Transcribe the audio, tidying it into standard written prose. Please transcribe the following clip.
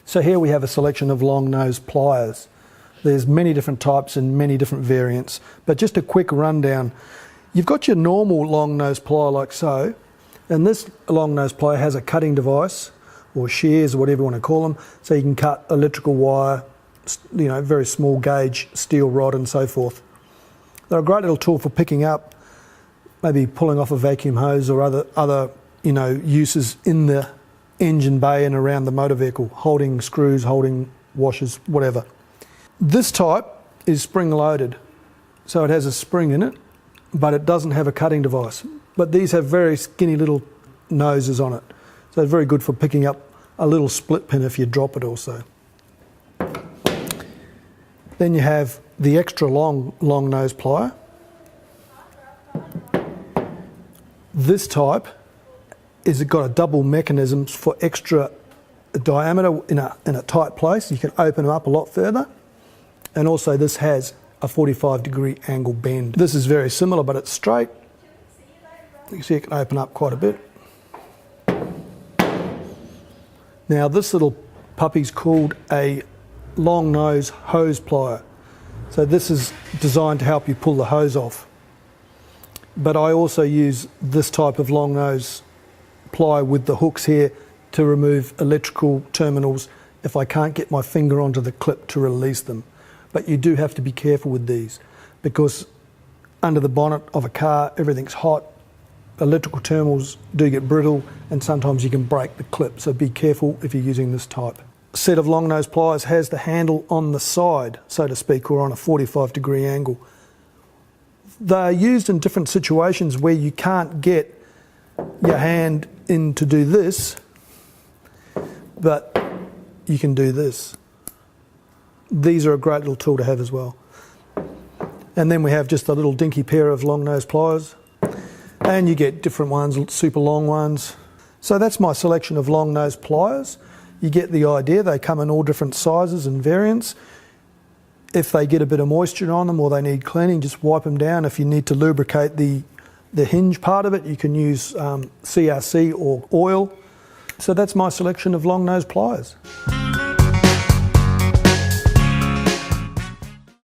So here we have a selection of long nose pliers. There's many different types and many different variants, but just a quick rundown. You've got your normal long nose plier like so, and this long nose plier has a cutting device, or shears, or whatever you want to call them, so you can cut electrical wire, very small gauge steel rod and so forth. They're a great little tool for picking up, maybe pulling off a vacuum hose or other uses in the engine bay and around the motor vehicle, holding screws, holding washers, whatever. This type is spring loaded, so it has a spring in it, but it doesn't have a cutting device. But these have very skinny little noses on it, so it's very good for picking up a little split pin if you drop it also. Then you have the extra long nose plier. This type is got a double mechanism for extra diameter in a tight place. You can open them up a lot further, and also this has a 45-degree angle bend. This is very similar, but it's straight. You can see it can open up quite a bit. Now this little puppy's called a long nose hose plier. So this is designed to help you pull the hose off. But I also use this type of long nose plier with the hooks here to remove electrical terminals if I can't get my finger onto the clip to release them. But you do have to be careful with these, because under the bonnet of a car everything's hot, electrical terminals do get brittle, and sometimes you can break the clip, so be careful if you're using this type. A set of long nose pliers has the handle on the side, so to speak, or on a 45-degree angle. They're used in different situations where you can't get your hand in to do this, but you can do this. These are a great little tool to have as well. And then we have just a little dinky pair of long nose pliers, and you get different ones, super long ones. So that's my selection of long nose pliers. You get the idea. They come in all different sizes and variants. If they get a bit of moisture on them or they need cleaning, just wipe them down. If you need to lubricate the hinge part of it, you can use CRC or oil. So that's my selection of long nose pliers.